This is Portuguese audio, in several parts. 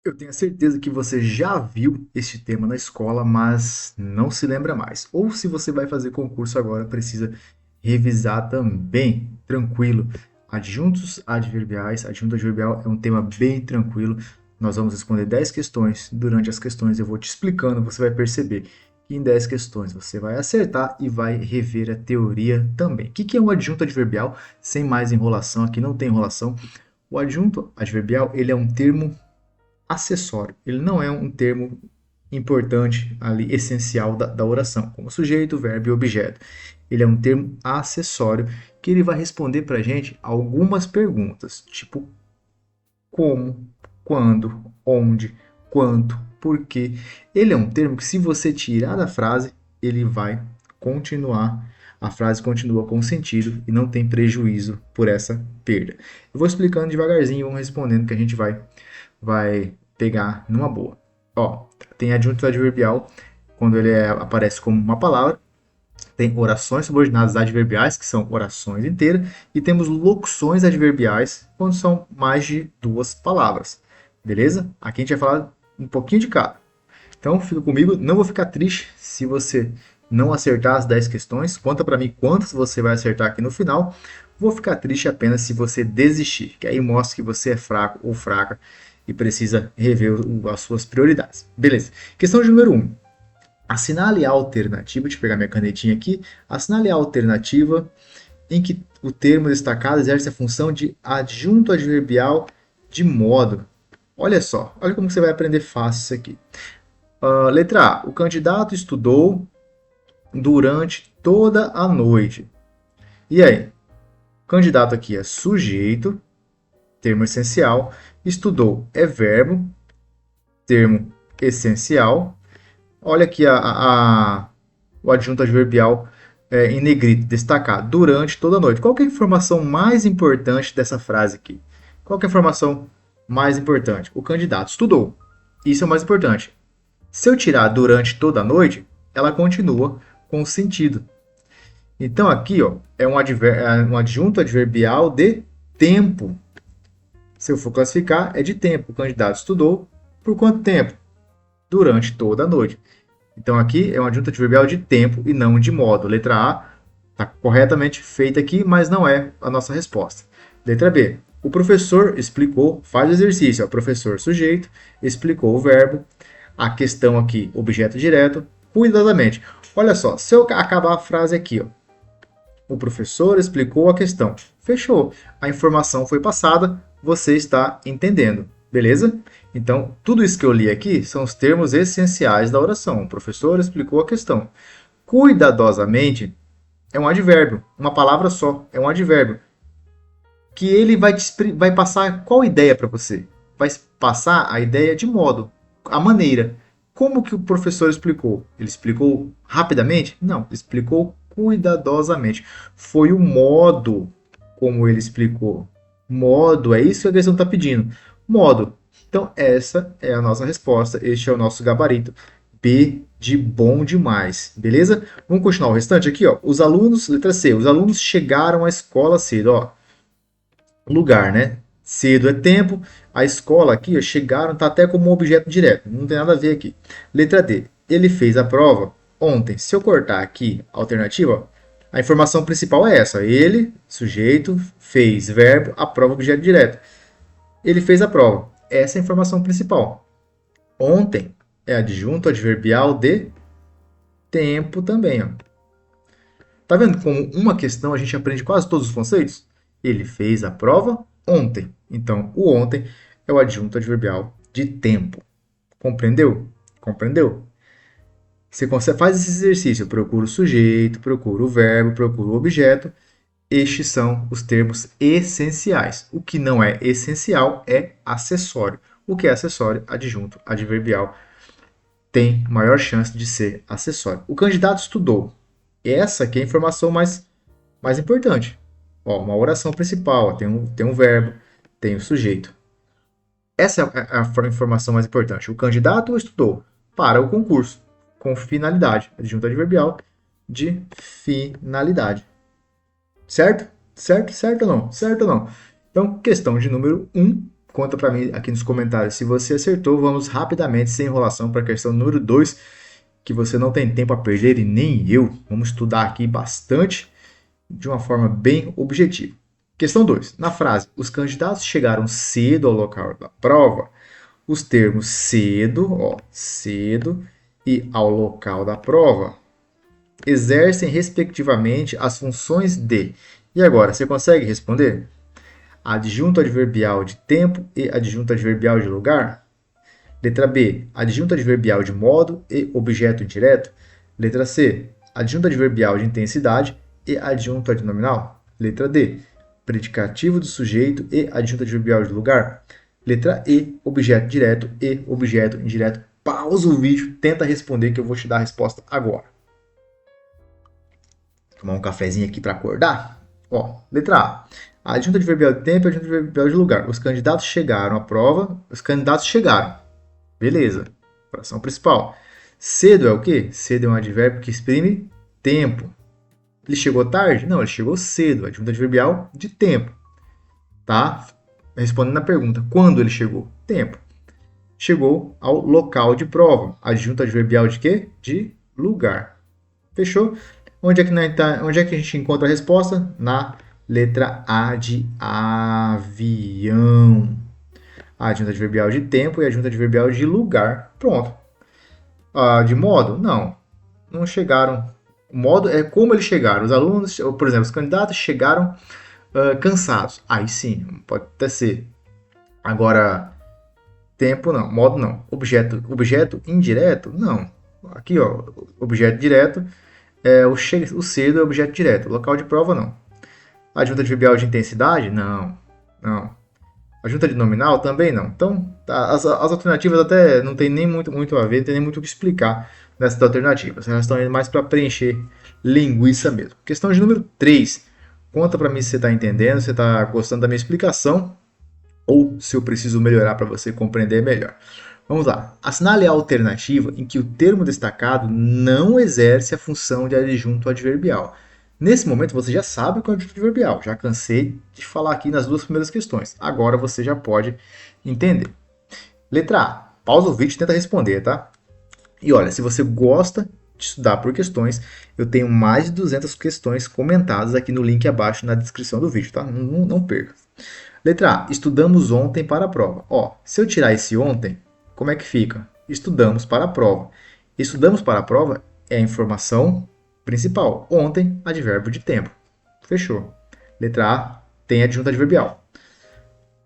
Eu tenho a certeza que você já viu este tema na escola, mas não se lembra mais. Ou se você vai fazer concurso agora, precisa revisar também. Tranquilo. Adjuntos adverbiais. Adjunto adverbial é um tema bem tranquilo. Nós vamos responder 10 questões. Durante as questões eu vou te explicando, você vai perceber que em 10 questões você vai acertar e vai rever a teoria também. O que é um adjunto adverbial? Sem mais enrolação, aqui não tem enrolação. O adjunto adverbial ele é um termo acessório. Ele não é um termo importante ali, essencial da oração, como sujeito, verbo e objeto. Ele é um termo acessório que ele vai responder para a gente algumas perguntas, tipo como, quando, onde, quanto, por quê. Ele é um termo que, se você tirar da frase, ele vai continuar. A frase continua com sentido e não tem prejuízo por essa perda. Eu vou explicando devagarzinho e vamos respondendo que a gente vai pegar numa boa. Ó, tem adjunto adverbial quando ele aparece como uma palavra. Tem orações subordinadas adverbiais, que são orações inteiras, e temos locuções adverbiais quando são mais de duas palavras. Beleza? Aqui a gente vai falar um pouquinho de cada. Então, fica comigo, não vou ficar triste se você não acertar as 10 questões. Conta para mim quantas você vai acertar aqui no final. Vou ficar triste apenas se você desistir, que aí mostra que você é fraco ou fraca e precisa rever as suas prioridades. Beleza. Questão de número 1. Assinale a alternativa, deixa eu pegar minha canetinha aqui. Assinale a alternativa em que o termo destacado exerce a função de adjunto adverbial de modo. Olha só, olha como você vai aprender fácil isso aqui. Letra A. O candidato estudou durante toda a noite. E aí? O candidato aqui é sujeito, termo essencial. Estudou é verbo, termo essencial. Olha aqui o adjunto adverbial em negrito, destacar, durante toda a noite. Qual que é a informação mais importante dessa frase aqui? Qual que é a informação mais importante? O candidato estudou. Isso é o mais importante. Se eu tirar durante toda a noite, ela continua com sentido. Então aqui ó, um adjunto adverbial de tempo. Se eu for classificar, é de tempo. O candidato estudou por quanto tempo? Durante toda a noite. Então aqui é um adjunto adverbial de tempo e não de modo. Letra A está corretamente feita aqui, mas não é a nossa resposta. Letra B. O professor explicou, faz o exercício. O professor sujeito explicou o verbo. A questão aqui, objeto direto, cuidadosamente. Olha só, se eu acabar a frase aqui, ó, o professor explicou a questão. Fechou. A informação foi passada, você está entendendo. Beleza? Então, tudo isso que eu li aqui são os termos essenciais da oração. O professor explicou a questão. Cuidadosamente é um advérbio, uma palavra só, é um advérbio. Que ele vai passar qual ideia para você? Vai passar a ideia de modo, a maneira. Como que o professor explicou? Ele explicou rapidamente? Não, ele explicou cuidadosamente. Foi o modo como ele explicou. Modo, é isso que a questão está pedindo. Modo. Então, essa é a nossa resposta. Este é o nosso gabarito. B de bom demais. Beleza? Vamos continuar o restante aqui. Ó. Os alunos, letra C, os alunos chegaram à escola cedo. Ó. Lugar, né? Cedo é tempo. A escola aqui, ó, chegaram, está até como um objeto direto. Não tem nada a ver aqui. Letra D. Ele fez a prova ontem. Se eu cortar aqui a alternativa, ó, a informação principal é essa. Ele, sujeito, fez, verbo, a prova, objeto direto. Ele fez a prova. Essa é a informação principal. Ontem é adjunto adverbial de tempo também. Ó. Tá vendo como uma questão a gente aprende quase todos os conceitos? Ele fez a prova ontem. Então, o ontem é o adjunto adverbial de tempo. Compreendeu? Compreendeu? Você consegue, faz esse exercício. Procura o sujeito, procura o verbo, procura o objeto. Estes são os termos essenciais. O que não é essencial é acessório. O que é acessório? Adjunto adverbial tem maior chance de ser acessório. O candidato estudou. Essa aqui é a informação mais importante. Ó, uma oração principal, ó, tem um verbo, tem o sujeito. Essa é a informação mais importante. O candidato estudou para o concurso, com finalidade. Adjunto adverbial de finalidade. Certo? Certo? Certo ou não? Certo ou não? Então, questão de número 1, Conta para mim aqui nos comentários se você acertou. Vamos rapidamente, sem enrolação, para a questão número 2, que você não tem tempo a perder e nem eu. Vamos estudar aqui bastante, de uma forma bem objetiva. Questão 2. Na frase, os candidatos chegaram cedo ao local da prova, os termos cedo e ao local da prova exercem, respectivamente, as funções de. E agora, você consegue responder? Adjunto adverbial de tempo e adjunto adverbial de lugar? Letra B, adjunto adverbial de modo e objeto indireto? Letra C, adjunto adverbial de intensidade e adjunto adnominal? Letra D, predicativo do sujeito e adjunto adverbial de lugar? Letra E, objeto direto e objeto indireto. Pausa o vídeo, tenta responder que eu vou te dar a resposta agora. Tomar um cafezinho aqui para acordar? Ó, letra A. A adjunta adverbial de tempo e a adjunta adverbial de lugar. Os candidatos chegaram à prova. Os candidatos chegaram. Beleza. Fração principal. Cedo é o quê? Cedo é um advérbio que exprime tempo. Ele chegou tarde? Não, ele chegou cedo. Adjunta adverbial de tempo. Tá? Respondendo a pergunta. Quando ele chegou? Tempo. Chegou ao local de prova. Adjunta adverbial de quê? De lugar. Fechou? Onde é que a gente encontra a resposta? Na letra A de avião. A adjunta adverbial de tempo e a adjunta adverbial de lugar. Pronto. De modo? Não. Não chegaram. O modo é como eles chegaram. Os alunos, por exemplo, os candidatos chegaram cansados. Aí sim, pode até ser. Agora, tempo não. Modo não. Objeto indireto? Não. Aqui, ó, objeto direto. O cedo é objeto direto. Local de prova, não. Adjunta adverbial de intensidade? Não. Adjunta de nominal? Também não. Então, as alternativas até não tem nem muito a ver, não tem nem muito o que explicar nessas alternativas. Elas estão indo mais para preencher linguiça mesmo. Questão de número 3. Conta para mim se você está entendendo, se você está gostando da minha explicação ou se eu preciso melhorar para você compreender melhor. Vamos lá. Assinale a alternativa em que o termo destacado não exerce a função de adjunto adverbial. Nesse momento você já sabe o que é o adjunto adverbial. Já cansei de falar aqui nas duas primeiras questões. Agora você já pode entender. Letra A. Pausa o vídeo e tenta responder, tá? E olha, se você gosta de estudar por questões, eu tenho mais de 200 questões comentadas aqui no link abaixo na descrição do vídeo, tá? Não perca. Letra A. Estudamos ontem para a prova. Ó, se eu tirar esse ontem, como é que fica? Estudamos para a prova. Estudamos para a prova é a informação principal. Ontem, advérbio de tempo. Fechou. Letra A tem adjunto adverbial.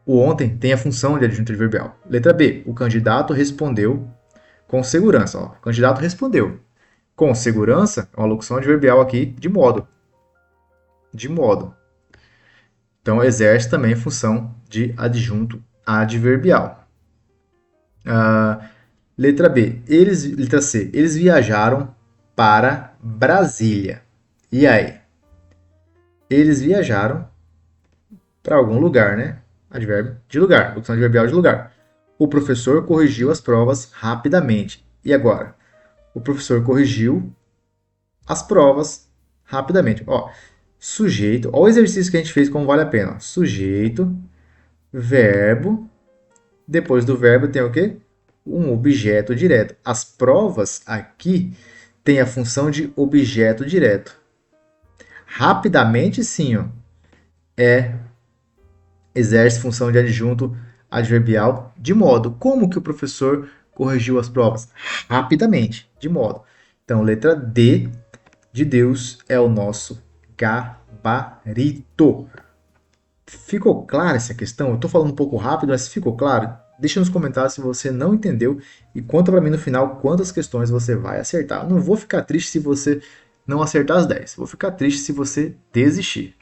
O ontem tem a função de adjunto adverbial. Letra B. O candidato respondeu com segurança. Ó, o candidato respondeu. Com segurança é uma locução adverbial aqui de modo. De modo. Então, exerce também a função de adjunto adverbial. Letra B. Letra C. Eles viajaram para Brasília. E aí? Eles viajaram para algum lugar, né? Advérbio de lugar. Locução adverbial de lugar. O professor corrigiu as provas rapidamente. E agora? O professor corrigiu as provas rapidamente. Ó, sujeito. Olha o exercício que a gente fez como vale a pena. Ó. Sujeito, verbo. Depois do verbo tem o quê? Um objeto direto. As provas aqui têm a função de objeto direto. Rapidamente, sim, ó, exerce função de adjunto adverbial de modo. Como que o professor corrigiu as provas? Rapidamente, de modo. Então, letra D de Deus é o nosso gabarito. Ficou clara essa questão? Eu estou falando um pouco rápido, mas ficou claro? Deixa nos comentários se você não entendeu e conta para mim no final quantas questões você vai acertar. Eu não vou ficar triste se você não acertar as 10. Vou ficar triste se você desistir.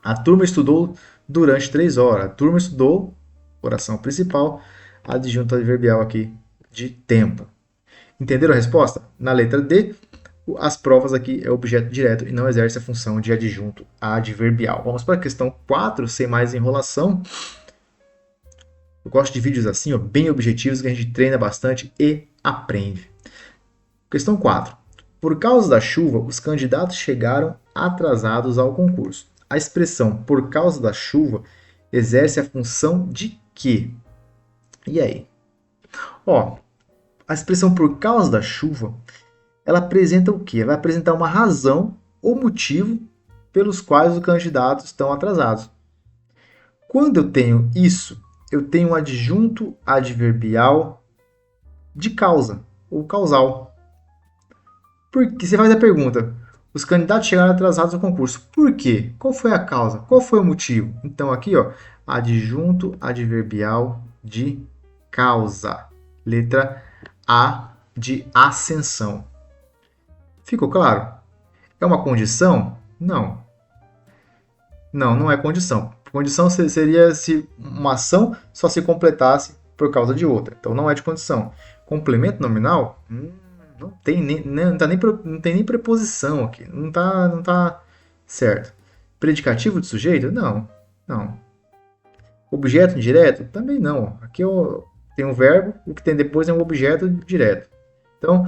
A turma estudou durante 3 horas. A turma estudou, oração principal, adjunto adverbial aqui de tempo. Entenderam a resposta? Na letra D, as provas aqui é objeto direto e não exerce a função de adjunto adverbial. Vamos para a questão 4, sem mais enrolação. Eu gosto de vídeos assim, ó, bem objetivos, que a gente treina bastante e aprende. Questão 4. Por causa da chuva, os candidatos chegaram atrasados ao concurso. A expressão por causa da chuva exerce a função de quê? E aí? Ó, a expressão por causa da chuva, ela apresenta o quê? Vai apresentar uma razão ou motivo pelos quais os candidatos estão atrasados. Quando eu tenho isso, eu tenho um adjunto adverbial de causa, ou causal. Porque você faz a pergunta, os candidatos chegaram atrasados ao concurso. Por quê? Qual foi a causa? Qual foi o motivo? Então aqui, ó, adjunto adverbial de causa. Letra A de ascensão. Ficou claro? É uma condição? Não. Não é condição. Condição seria se uma ação só se completasse por causa de outra. Então não é de condição. Complemento nominal? Não tem nem preposição aqui. Não tá certo. Predicativo de sujeito? Não. Objeto indireto? Também não. Aqui tem um verbo, o que tem depois é um objeto direto. Então,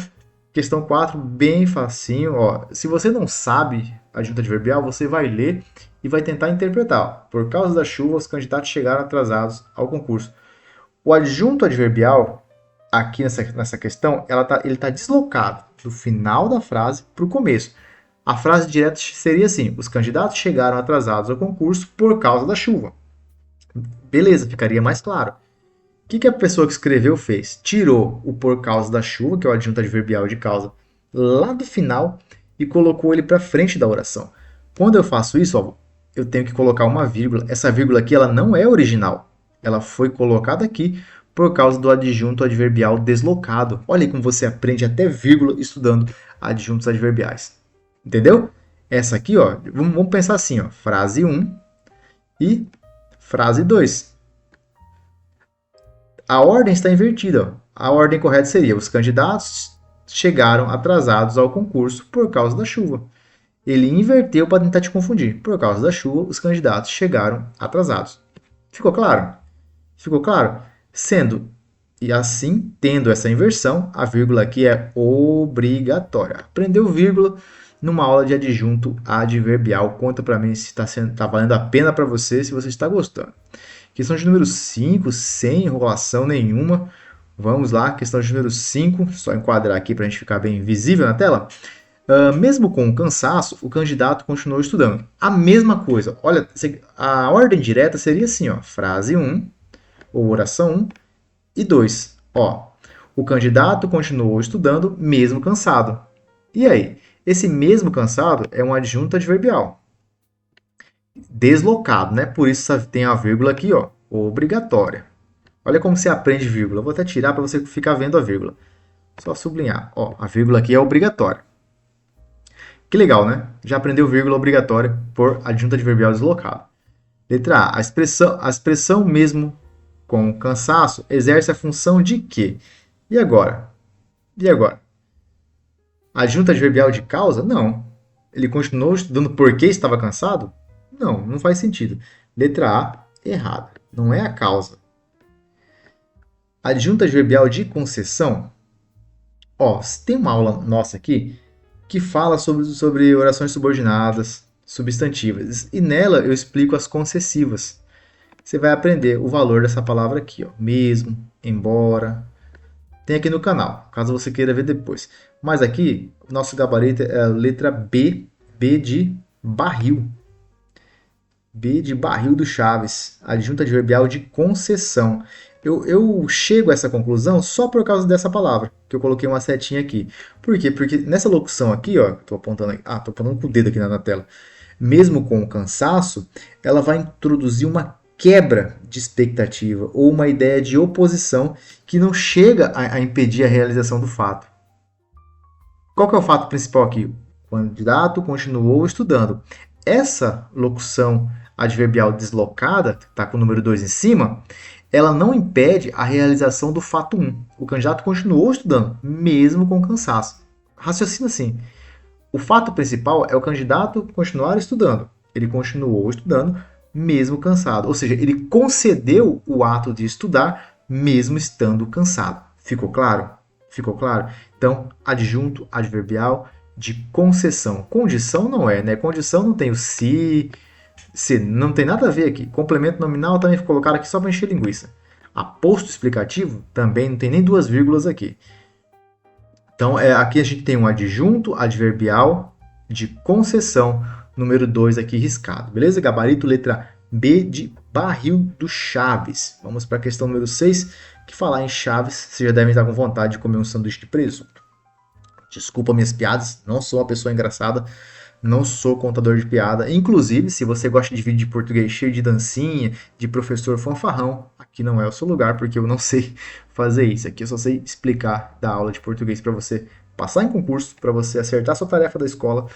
questão 4, bem facinho. Ó. Se você não sabe adjunto adverbial, você vai ler e vai tentar interpretar. Por causa da chuva, os candidatos chegaram atrasados ao concurso. O adjunto adverbial, aqui nessa questão, ele está deslocado do final da frase para o começo. A frase direta seria assim: os candidatos chegaram atrasados ao concurso por causa da chuva. Beleza, ficaria mais claro. O que a pessoa que escreveu fez? Tirou o por causa da chuva, que é o adjunto adverbial de causa, lá do final e colocou ele para frente da oração. Quando eu faço isso, ó, eu tenho que colocar uma vírgula. Essa vírgula aqui ela não é original. Ela foi colocada aqui por causa do adjunto adverbial deslocado. Olha aí como você aprende até vírgula estudando adjuntos adverbiais. Entendeu? Essa aqui, ó, vamos pensar assim, ó, frase 1 e frase 2. A ordem está invertida. Ó. A ordem correta seria: os candidatos chegaram atrasados ao concurso por causa da chuva. Ele inverteu para tentar te confundir. Por causa da chuva, os candidatos chegaram atrasados. Ficou claro? Ficou claro? Sendo e assim, tendo essa inversão, a vírgula aqui é obrigatória. Aprendeu vírgula numa aula de adjunto adverbial. Conta para mim se está valendo a pena para você, se você está gostando. Questão de número 5, sem enrolação nenhuma. Vamos lá, questão de número 5. Só enquadrar aqui para a gente ficar bem visível na tela. Mesmo com o cansaço, o candidato continuou estudando. A mesma coisa. Olha, a ordem direta seria assim, ó, frase 1, ou oração 1, e 2. Ó, o candidato continuou estudando mesmo cansado. E aí? Esse mesmo cansado é um adjunto adverbial. Deslocado, né? Por isso tem a vírgula aqui, ó, obrigatória. Olha como você aprende vírgula. Eu vou até tirar para você ficar vendo a vírgula. Só sublinhar. Ó, a vírgula aqui é obrigatória. Que legal, né? Já aprendeu vírgula obrigatória por adjunto adverbial deslocado. Letra A. A expressão mesmo com cansaço exerce a função de quê? E agora? Adjunto adverbial de causa? Não. Ele continuou estudando porque estava cansado? Não faz sentido. Letra A, errada. Não é a causa. Adjunto adverbial de concessão? Ó, tem uma aula nossa aqui que fala sobre orações subordinadas, substantivas. E nela eu explico as concessivas. Você vai aprender o valor dessa palavra aqui, ó, mesmo, embora. Tem aqui no canal, caso você queira ver depois. Mas aqui, o nosso gabarito é a letra B, B de barril. B de barril do Chaves, adjunto adverbial de concessão. Eu chego a essa conclusão só por causa dessa palavra, que eu coloquei uma setinha aqui. Por quê? Porque nessa locução aqui, ó, estou apontando com o dedo aqui na tela, mesmo com o cansaço, ela vai introduzir uma quebra de expectativa ou uma ideia de oposição que não chega a impedir a realização do fato. Qual que é o fato principal aqui? O candidato continuou estudando. Essa locução adverbial deslocada, que está com o número 2 em cima, ela não impede a realização do fato 1. O candidato continuou estudando, mesmo com cansaço. Raciocina assim. O fato principal é o candidato continuar estudando. Ele continuou estudando, mesmo cansado. Ou seja, ele concedeu o ato de estudar, mesmo estando cansado. Ficou claro? Ficou claro? Então, adjunto adverbial de concessão. Condição não é, né? Condição não tem o se, não tem nada a ver aqui. Complemento nominal também foi colocado aqui só para encher linguiça. Aposto explicativo, também não tem nem duas vírgulas aqui. Então, aqui a gente tem um adjunto adverbial de concessão, número 2 aqui riscado. Beleza? Gabarito, letra B de barril do Chaves. Vamos para a questão número 6, que falar em Chaves, vocês já devem estar com vontade de comer um sanduíche de presunto. Desculpa minhas piadas, não sou uma pessoa engraçada, não sou contador de piada. Inclusive, se você gosta de vídeo de português cheio de dancinha, de professor fanfarrão, aqui não é o seu lugar, porque eu não sei fazer isso. Aqui eu só sei explicar da aula de português para você passar em concurso, para você acertar sua tarefa da escola,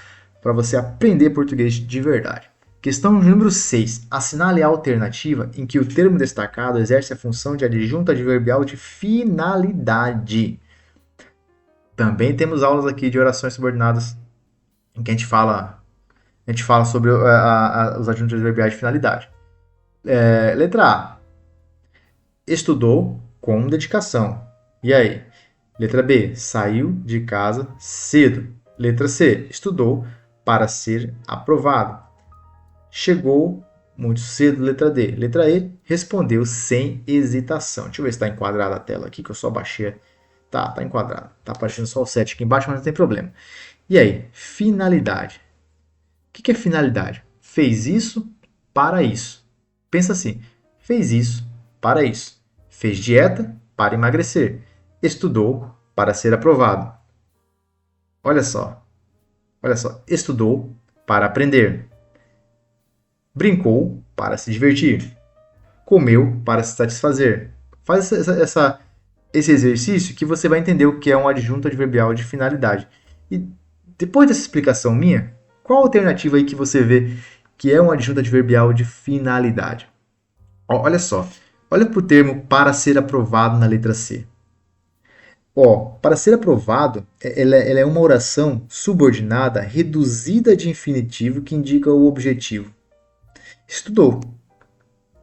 para você aprender português de verdade. Questão número 6. Assinale a alternativa em que o termo destacado exerce a função de adjunto adverbial de finalidade. Também temos aulas aqui de orações subordinadas em que a gente fala sobre os adjuntos adverbiais de finalidade. Letra A. Estudou com dedicação. E aí? Letra B. Saiu de casa cedo. Letra C. Estudou para ser aprovado. Chegou muito cedo. Letra D. Letra E. Respondeu sem hesitação. Deixa eu ver se está enquadrada a tela aqui, que eu só baixei. Tá enquadrado. Tá aparecendo só o 7 aqui embaixo, mas não tem problema. E aí? Finalidade. O que é finalidade? Fez isso para isso. Pensa assim. Fez isso para isso. Fez dieta para emagrecer. Estudou para ser aprovado. Olha só. Estudou para aprender. Brincou para se divertir. Comeu para se satisfazer. Faz esse exercício que você vai entender o que é um adjunto adverbial de finalidade. E depois dessa explicação minha, qual a alternativa aí que você vê que é um adjunto adverbial de finalidade? Olha só. Olha para o termo para ser aprovado na letra C. Para ser aprovado, ela é uma oração subordinada reduzida de infinitivo que indica o objetivo. Estudou.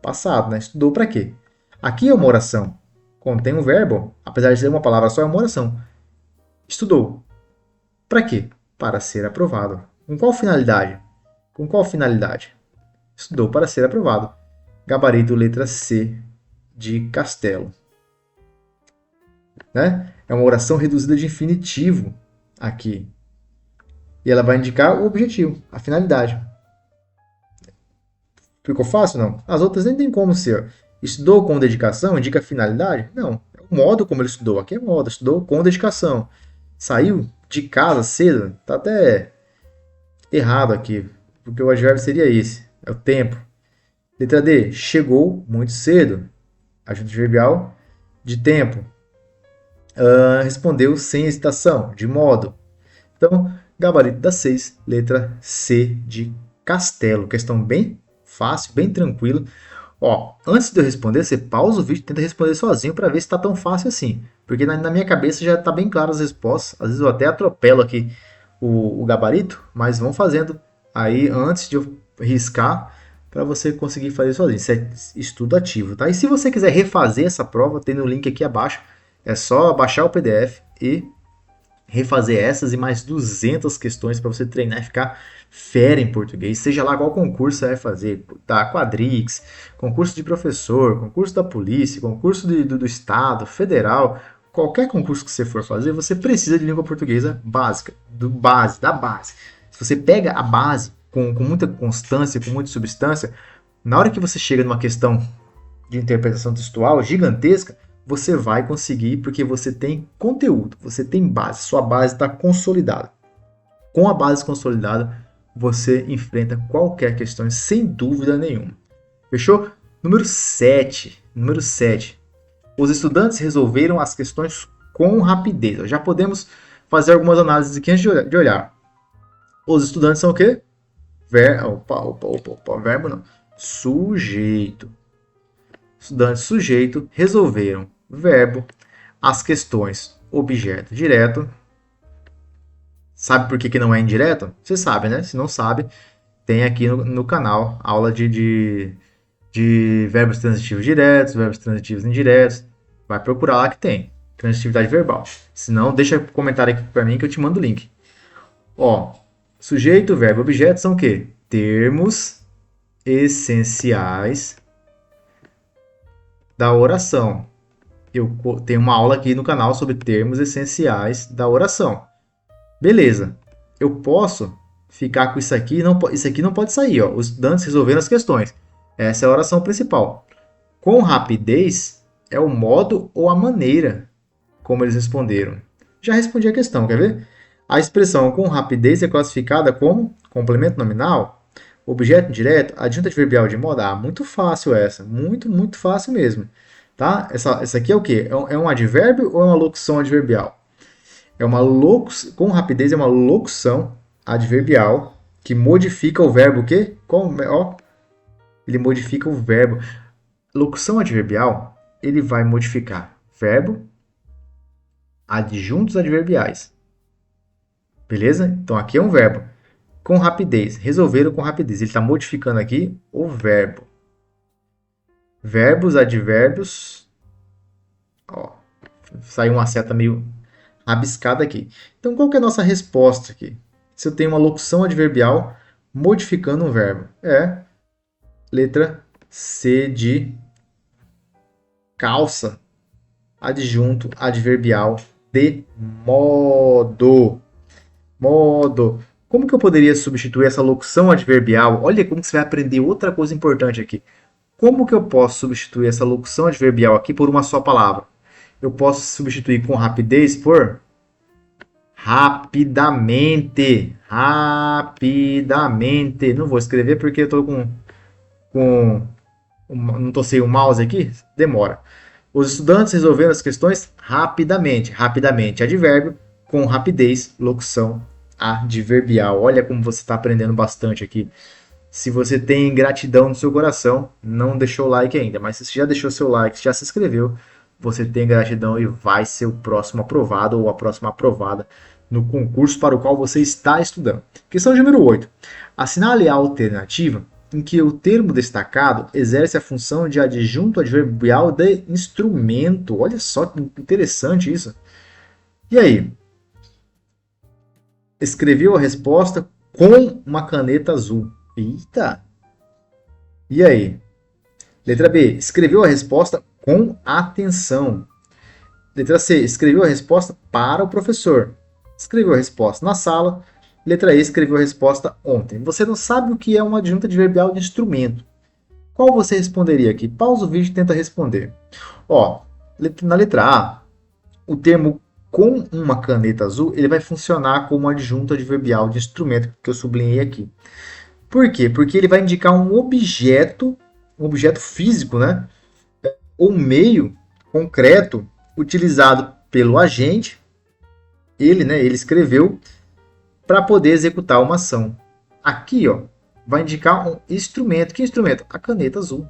Passado, né? Estudou para quê? Aqui é uma oração. Contém um verbo, apesar de ser uma palavra só, é uma oração. Estudou. Para quê? Para ser aprovado. Com qual finalidade? Estudou para ser aprovado. Gabarito letra C de Castelo. Né? É uma oração reduzida de infinitivo aqui. E ela vai indicar o objetivo, a finalidade. Ficou fácil? Não. As outras nem tem como ser. Estudou com dedicação, indica a finalidade? Não. É o modo como ele estudou. Aqui é modo. Estudou com dedicação. Saiu de casa cedo. Tá até errado aqui. Porque o advérbio seria esse. É o tempo. Letra D. Chegou muito cedo. Adjunto adverbial de tempo. Respondeu sem hesitação, de modo. Então, gabarito da 6, letra C de Castelo. Questão bem fácil, bem tranquilo. Antes de eu responder, você pausa o vídeo e tenta responder sozinho para ver se está tão fácil assim. Porque na minha cabeça já está bem claro as respostas. Às vezes eu até atropelo aqui o gabarito, mas vão fazendo aí antes de eu riscar para você conseguir fazer sozinho. Isso é estudo ativo, tá? E se você quiser refazer essa prova, tem no link aqui abaixo. É só baixar o PDF e refazer essas e mais 200 questões para você treinar e ficar fera em português, seja lá qual concurso você vai fazer, tá? Quadrix, concurso de professor, concurso da polícia, concurso do estado, federal, qualquer concurso que você for fazer, você precisa de língua portuguesa básica, da base. Se você pega a base com muita constância, com muita substância, na hora que você chega numa questão de interpretação textual gigantesca, você vai conseguir porque você tem conteúdo, você tem base, sua base está consolidada. Com a base consolidada, você enfrenta qualquer questão sem dúvida nenhuma. Fechou? Número 7. Os estudantes resolveram as questões com rapidez. Já podemos fazer algumas análises aqui antes de olhar. Os estudantes são o quê? Verbo não. Sujeito. Estudantes, sujeito, resolveram. Verbo. As questões, objeto direto. Sabe por que não é indireto? Você sabe, né? Se não sabe, tem aqui no canal aula de verbos transitivos diretos, verbos transitivos indiretos. Vai procurar lá que tem. Transitividade verbal. Se não, deixa comentário aqui para mim que eu te mando o link. Sujeito, verbo, objeto são o quê? Termos essenciais da oração. Eu tenho uma aula aqui no canal sobre termos essenciais da oração. Beleza. Eu posso ficar com isso aqui, isso aqui não pode sair, ó. Os estudantes resolveram as questões. Essa é a oração principal. Com rapidez é o modo ou a maneira como eles responderam. Já respondi a questão, quer ver? A expressão com rapidez é classificada como complemento nominal, objeto indireto, adjunto adverbial de modo. Ah, muito fácil essa. Muito, muito fácil mesmo. Tá? Essa aqui é o quê? É um advérbio ou é uma locução adverbial? Com rapidez é uma locução adverbial que modifica o verbo o quê? Ó, ele modifica o verbo. Locução adverbial, ele vai modificar verbo, adjuntos adverbiais. Beleza? Então aqui é um verbo. Com rapidez. Resolveram com rapidez. Ele está modificando aqui o verbo. Verbos, advérbios. Ó, saiu uma seta meio rabiscada aqui. Então qual que é a nossa resposta aqui? Se eu tenho uma locução adverbial modificando um verbo. É letra C de calça. Adjunto adverbial de modo. Modo. Como que eu poderia substituir essa locução adverbial? Olha como você vai aprender outra coisa importante aqui. Como que eu posso substituir essa locução adverbial aqui por uma só palavra? Eu posso substituir com rapidez por rapidamente. Rapidamente. Não vou escrever porque eu estou não estou sem o mouse aqui. Demora. Os estudantes resolveram as questões rapidamente. Rapidamente, advérbio, com rapidez, locução adverbial. Olha como você está aprendendo bastante aqui. Se você tem gratidão no seu coração, não deixou o like ainda. Mas se você já deixou seu like, já se inscreveu, você tem gratidão e vai ser o próximo aprovado ou a próxima aprovada no concurso para o qual você está estudando. Questão número 8. Assinale a alternativa em que o termo destacado exerce a função de adjunto adverbial de instrumento. Olha só que interessante isso. E aí? Escreveu a resposta com uma caneta azul. Eita! E aí? Letra B. Escreveu a resposta com atenção. Letra C. Escreveu a resposta para o professor. Escreveu a resposta na sala. Letra E. Escreveu a resposta ontem. Você não sabe o que é uma adjunta adverbial de instrumento. Qual você responderia aqui? Pausa o vídeo e tenta responder. Ó, na letra A, o termo com uma caneta azul, ele vai funcionar como adjunto adverbial de instrumento, que eu sublinhei aqui. Por quê? Porque ele vai indicar um objeto físico, né? Ou meio concreto utilizado pelo agente, ele escreveu, para poder executar uma ação. Aqui, ó, vai indicar um instrumento. Que instrumento? A caneta azul.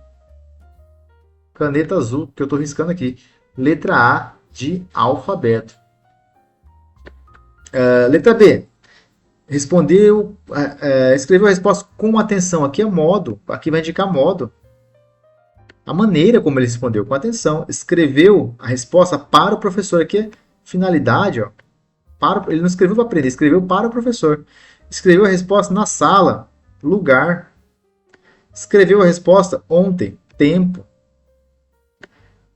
Caneta azul, que eu estou riscando aqui. Letra A de alfabeto. Letra B. Escreveu a resposta com atenção. Aqui é modo. Aqui vai indicar modo. A maneira como ele respondeu, com atenção. Escreveu a resposta para o professor. Aqui é finalidade, ó. Ele não escreveu para aprender, escreveu para o professor. Escreveu a resposta na sala, lugar. Escreveu a resposta ontem, tempo.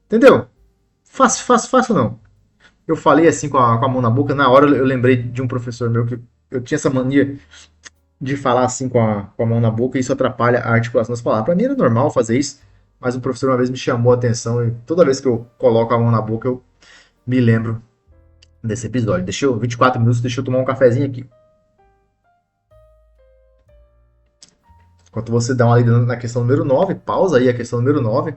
Entendeu? Fácil não. Eu falei assim com a mão na boca, na hora eu lembrei de um professor meu que eu tinha essa mania de falar assim com a mão na boca e isso atrapalha a articulação das palavras. Para mim era normal fazer isso, mas o professor uma vez me chamou a atenção e toda vez que eu coloco a mão na boca eu me lembro desse episódio. 24 minutos, deixa eu tomar um cafezinho aqui. Enquanto você dá uma lida na questão número 9, pausa aí a questão número 9.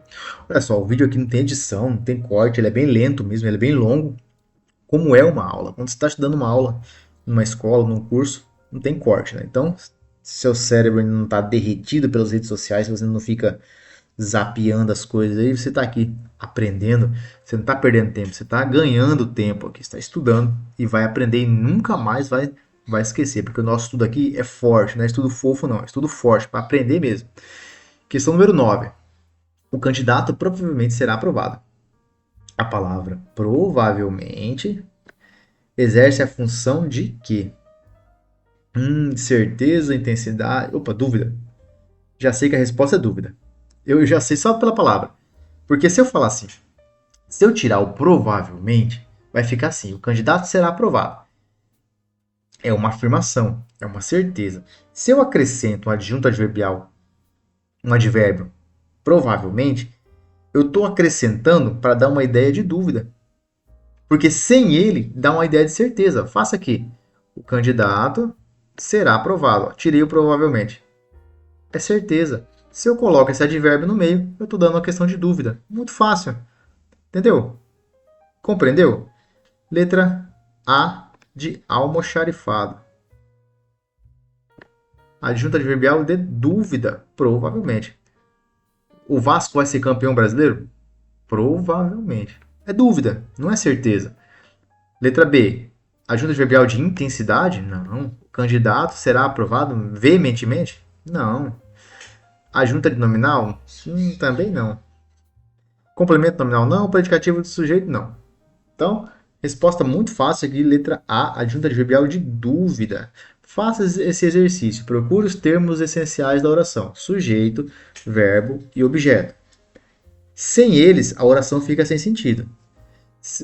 Olha só, o vídeo aqui não tem edição, não tem corte, ele é bem lento mesmo, ele é bem longo. Como é uma aula? Quando você está estudando uma aula numa escola, num curso, não tem corte, né? Então, se seu cérebro ainda não está derretido pelas redes sociais, se você não fica zapeando as coisas aí, você está aqui aprendendo, você não está perdendo tempo, você está ganhando tempo aqui, você está estudando e vai aprender e nunca mais vai esquecer, porque o nosso estudo aqui é forte, não é estudo fofo não, é estudo forte, para aprender mesmo. Questão número 9. O candidato provavelmente será aprovado. A palavra provavelmente exerce a função de quê? Certeza, intensidade... Opa, dúvida. Já sei que a resposta é dúvida. Eu já sei só pela palavra. Porque se eu falar assim, se eu tirar o provavelmente, vai ficar assim, o candidato será aprovado. É uma afirmação, é uma certeza. Se eu acrescento um adjunto adverbial, um advérbio, provavelmente, eu estou acrescentando para dar uma ideia de dúvida. Porque sem ele, dá uma ideia de certeza. Faça aqui. O candidato será aprovado. Tirei o provavelmente. É certeza. Se eu coloco esse advérbio no meio, eu estou dando uma questão de dúvida. Muito fácil. Entendeu? Compreendeu? Letra A de almoxarifado. Adjunto adverbial de dúvida. Provavelmente. O Vasco vai ser campeão brasileiro? Provavelmente. É dúvida, não é certeza. Letra B. Adjunto adverbial de intensidade? Não. O candidato será aprovado veementemente? Não. Adjunta de nominal? Também não. Complemento nominal? Não. Predicativo do sujeito? Não. Então, resposta muito fácil aqui, letra A, adjunta adverbial de dúvida. Faça esse exercício. Procure os termos essenciais da oração: sujeito, verbo e objeto. Sem eles, a oração fica sem sentido.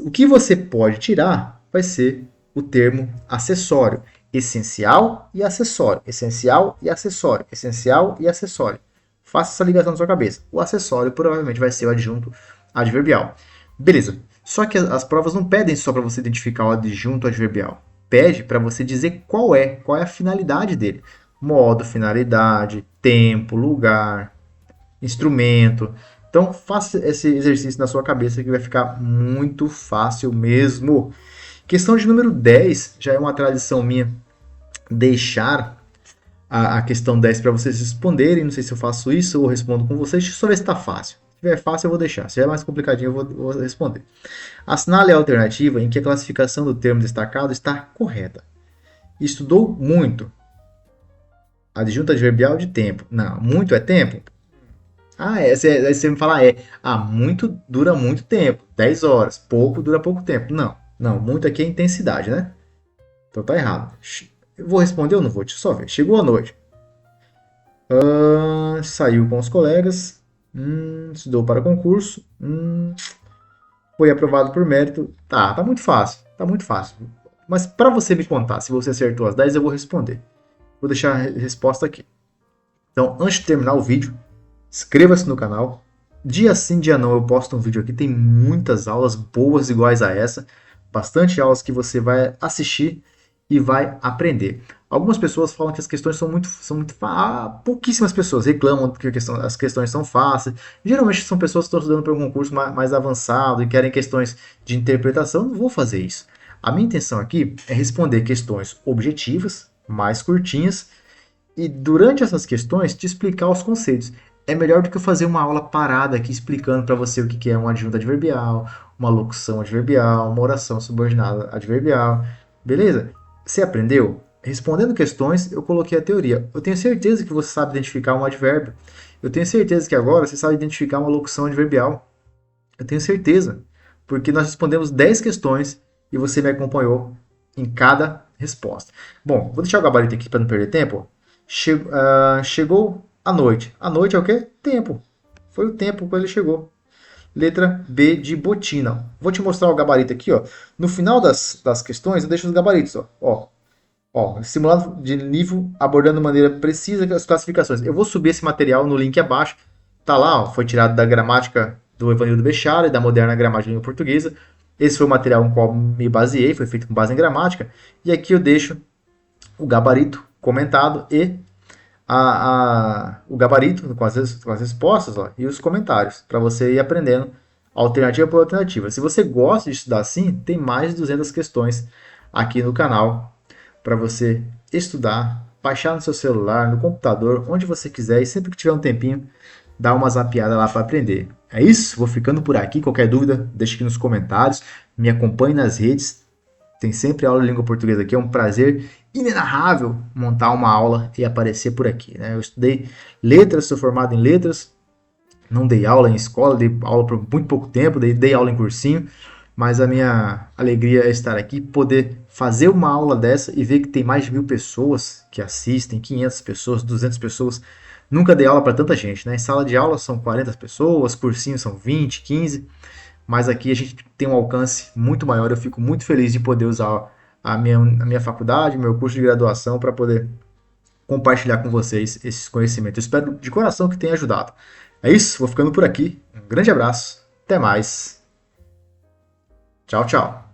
O que você pode tirar vai ser o termo acessório. Essencial e acessório. Essencial e acessório. Essencial e acessório. Faça essa ligação na sua cabeça. O acessório provavelmente vai ser o adjunto adverbial. Beleza. Só que as provas não pedem só para você identificar o adjunto adverbial. Pede para você dizer qual é a finalidade dele. Modo, finalidade, tempo, lugar, instrumento. Então, faça esse exercício na sua cabeça que vai ficar muito fácil mesmo. Questão de número 10, já é uma tradição minha deixar a questão 10 para vocês responderem. Não sei se eu faço isso ou respondo com vocês. Deixa eu só ver se está fácil. Se tiver fácil, eu vou deixar. Se é mais complicadinho, eu vou responder. Assinale a alternativa em que a classificação do termo destacado está correta. Estudou muito. Adjunto adverbial de tempo. Não, muito é tempo? Aí você me fala, muito dura muito tempo, 10 horas, pouco dura pouco tempo. Não, muito aqui é intensidade, né? Então tá errado. Eu vou responder ou não vou? Deixa eu só ver. Chegou a noite. Saiu com os colegas, estudou para concurso, foi aprovado por mérito. Tá muito fácil, tá muito fácil. Mas para você me contar se você acertou as 10, eu vou responder. Vou deixar a resposta aqui. Então, antes de terminar o vídeo, inscreva-se no canal. Dia sim, dia não, eu posto um vídeo aqui. Tem muitas aulas boas iguais a essa. Bastante aulas que você vai assistir e vai aprender. Algumas pessoas falam que as questões são muito pouquíssimas pessoas reclamam que as questões são fáceis. Geralmente são pessoas que estão estudando para um concurso mais avançado e querem questões de interpretação. Eu não vou fazer isso. A minha intenção aqui é responder questões objetivas, mais curtinhas, e durante essas questões te explicar os conceitos. É melhor do que eu fazer uma aula parada aqui explicando para você o que é um adjunto adverbial, uma locução adverbial, uma oração subordinada adverbial. Beleza? Você aprendeu? Respondendo questões, eu coloquei a teoria. Eu tenho certeza que você sabe identificar um advérbio. Eu tenho certeza que agora você sabe identificar uma locução adverbial. Eu tenho certeza. Porque nós respondemos 10 questões e você me acompanhou em cada resposta. Bom, vou deixar o gabarito aqui para não perder tempo. Chegou a noite. A noite é o quê? Tempo. Foi o tempo quando ele chegou. Letra B de botina. Vou te mostrar o gabarito aqui. Ó. No final das questões, eu deixo os gabaritos. Simulado de nível abordando de maneira precisa as classificações. Eu vou subir esse material no link abaixo. Tá lá, ó, foi tirado da gramática do Evanildo Becharel, da moderna gramática língua portuguesa. Esse foi o material no qual me baseei, foi feito com base em gramática. E aqui eu deixo o gabarito comentado e o gabarito com as respostas e os comentários, para você ir aprendendo alternativa por alternativa. Se você gosta de estudar assim, tem mais de 200 questões aqui no canal para você estudar, baixar no seu celular, no computador, onde você quiser, e sempre que tiver um tempinho, dá uma zapiada lá para aprender. É isso, vou ficando por aqui. Qualquer dúvida, deixe aqui nos comentários, me acompanhe nas redes. Tem sempre aula de língua portuguesa aqui, é um prazer inenarrável montar uma aula e aparecer por aqui, né? Eu estudei letras, sou formado em letras, não dei aula em escola, dei aula por muito pouco tempo, dei aula em cursinho, mas a minha alegria é estar aqui, poder fazer uma aula dessa e ver que tem mais de 1.000 pessoas que assistem, 500 pessoas, 200 pessoas Nunca dei aula para tanta gente, né? Em sala de aula são 40 pessoas, cursinhos são 20, 15, mas aqui a gente tem um alcance muito maior. Eu fico muito feliz de poder usar a minha faculdade, meu curso de graduação para poder compartilhar com vocês esses conhecimentos. Eu espero de coração que tenha ajudado. É isso, vou ficando por aqui. Um grande abraço, até mais. Tchau, tchau.